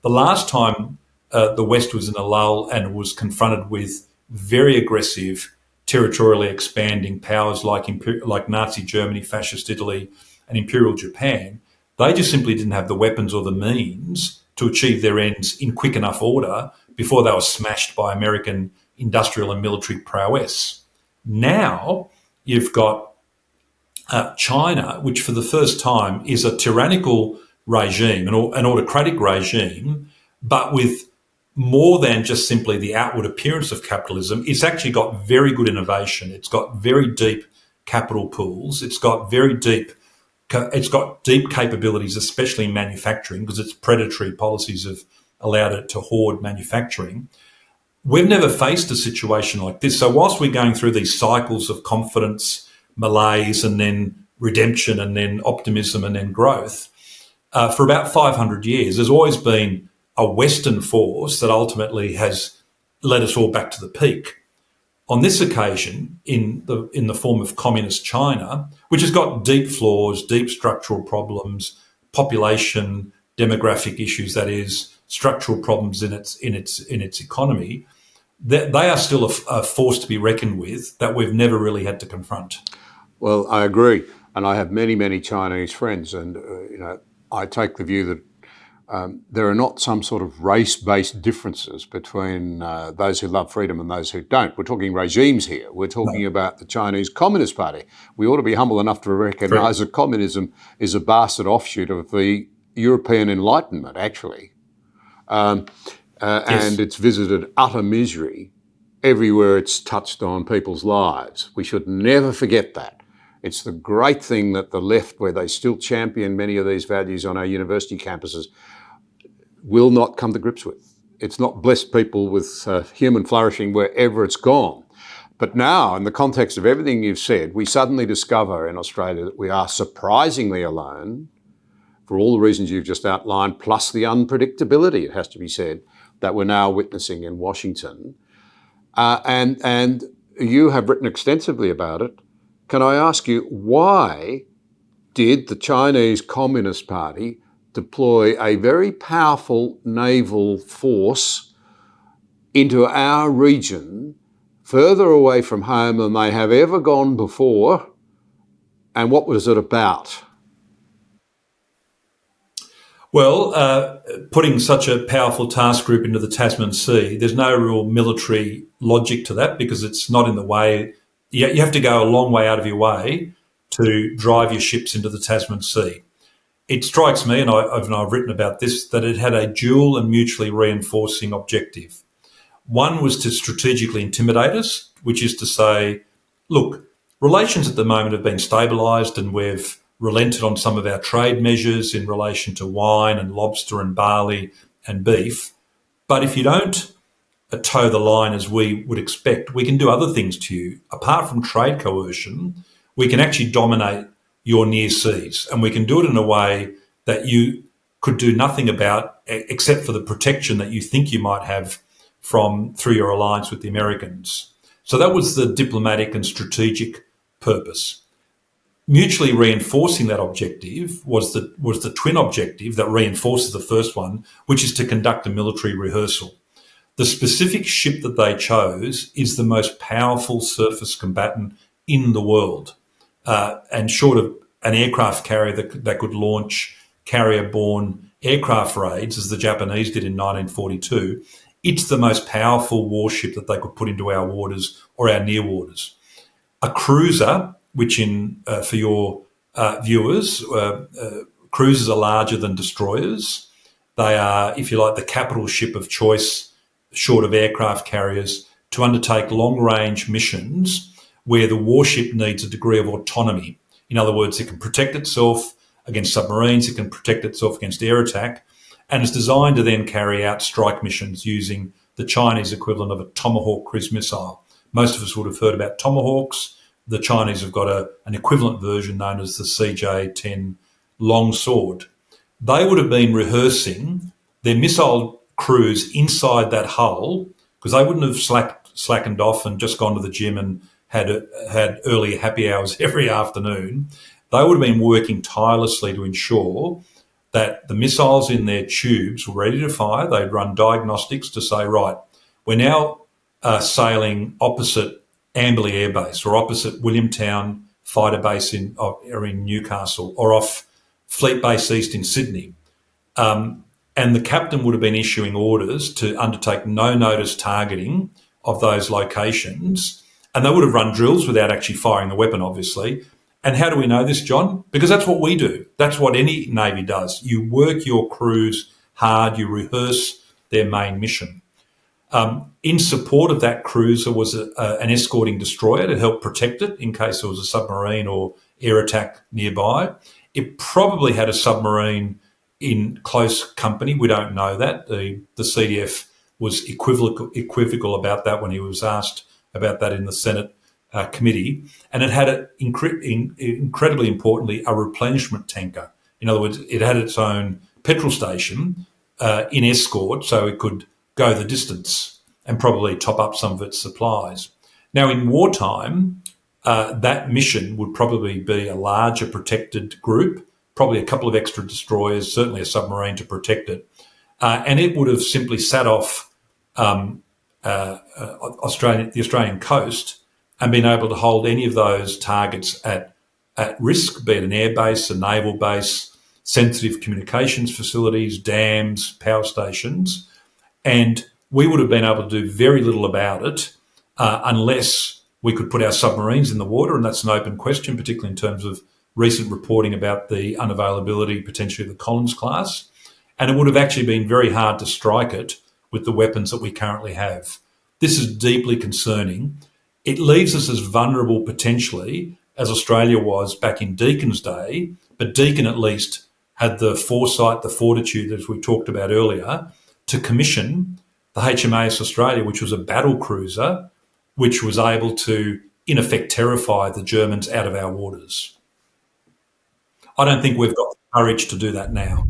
The last time the West was in a lull and was confronted with very aggressive, territorially expanding powers like Nazi Germany, Fascist Italy, and Imperial Japan, they just simply didn't have the weapons or the means to achieve their ends in quick enough order before they were smashed by American industrial and military prowess. Now you've got China, which for the first time is a tyrannical regime, an autocratic regime, but with more than just simply the outward appearance of capitalism. It's actually got very good innovation. It's got very deep capital pools. It's got deep capabilities, especially in manufacturing, because its predatory policies have allowed it to hoard manufacturing. We've never faced a situation like this. So whilst we're going through these cycles of confidence, malaise, and then redemption, and then optimism, and then growth, for about 500 years, there's always been a Western force that ultimately has led us all back to the peak. On this occasion, in the form of communist China, which has got deep flaws, deep structural problems, population, demographic issues, that is, structural problems in its economy, they are still a force to be reckoned with that we've never really had to confront. Well, I agree, and I have many, many Chinese friends, and I take the view that there are not some sort of race-based differences between those who love freedom and those who don't. We're talking regimes here. We're talking about the Chinese Communist Party. We ought to be humble enough to recognise that communism is a bastard offshoot of the European Enlightenment, actually. Yes. And it's visited utter misery everywhere it's touched on people's lives. We should never forget that. It's the great thing that the left, where they still champion many of these values on our university campuses, will not come to grips with. It's not blessed people with human flourishing wherever it's gone. But now, in the context of everything you've said, we suddenly discover in Australia that we are surprisingly alone, for all the reasons you've just outlined, plus the unpredictability, it has to be said, that we're now witnessing in Washington. And you have written extensively about it. Can I ask you, why did the Chinese Communist Party deploy a very powerful naval force into our region further away from home than they have ever gone before? And what was it about? Well, putting such a powerful task group into the Tasman Sea, there's no real military logic to that, because it's not in the way. You have to go a long way out of your way to drive your ships into the Tasman Sea. It strikes me, and I've written about this, that it had a dual and mutually reinforcing objective. One was to strategically intimidate us, which is to say, look, relations at the moment have been stabilised and we've relented on some of our trade measures in relation to wine and lobster and barley and beef. But if you don't toe the line as we would expect, we can do other things to you. Apart from trade coercion, we can actually dominate your near seas, and we can do it in a way that you could do nothing about except for the protection that you think you might have through your alliance with the Americans. So that was the diplomatic and strategic purpose. Mutually reinforcing that objective was the twin objective that reinforces the first one, which is to conduct a military rehearsal. The specific ship that they chose is the most powerful surface combatant in the world. And short of an aircraft carrier that could launch carrier-borne aircraft raids, as the Japanese did in 1942, it's the most powerful warship that they could put into our waters or our near waters. A cruiser, which for your viewers, cruisers are larger than destroyers. They are, if you like, the capital ship of choice, short of aircraft carriers, to undertake long-range missions where the warship needs a degree of autonomy. In other words, it can protect itself against submarines, it can protect itself against air attack, and it's designed to then carry out strike missions using the Chinese equivalent of a Tomahawk cruise missile. Most of us would have heard about Tomahawks. The Chinese have got an equivalent version known as the CJ-10 Longsword. They would have been rehearsing their missile crews inside that hull, because they wouldn't have slackened off and just gone to the gym and had early happy hours every afternoon. They would have been working tirelessly to ensure that the missiles in their tubes were ready to fire. They'd run diagnostics to say, right, we're now sailing opposite Amberley Air Base or opposite Williamtown Fighter Base in Newcastle or off Fleet Base East in Sydney. And the captain would have been issuing orders to undertake no-notice targeting of those locations. And they would have run drills without actually firing the weapon, obviously. And how do we know this, John? Because that's what we do. That's what any Navy does. You work your crews hard, you rehearse their main mission. In support of that cruiser was an escorting destroyer to help protect it in case there was a submarine or air attack nearby. It probably had a submarine in close company. We don't know that. The CDF was equivocal about that when he was asked about that in the Senate committee. And it had, incredibly importantly, a replenishment tanker. In other words, it had its own petrol station in escort, so it could go the distance and probably top up some of its supplies. Now, in wartime, that mission would probably be a larger protected group, probably a couple of extra destroyers, certainly a submarine to protect it. And it would have simply sat off the Australian coast and been able to hold any of those targets at risk, be it an air base, a naval base, sensitive communications facilities, dams, power stations. And we would have been able to do very little about it unless we could put our submarines in the water, and that's an open question, particularly in terms of recent reporting about the unavailability potentially of the Collins class. And it would have actually been very hard to strike it with the weapons that we currently have. This is deeply concerning. It leaves us as vulnerable potentially as Australia was back in Deacon's day, but Deakin at least had the foresight, the fortitude, as we talked about earlier, to commission the HMAS Australia, which was a battle cruiser, which was able to, in effect, terrify the Germans out of our waters. I don't think we've got the courage to do that now.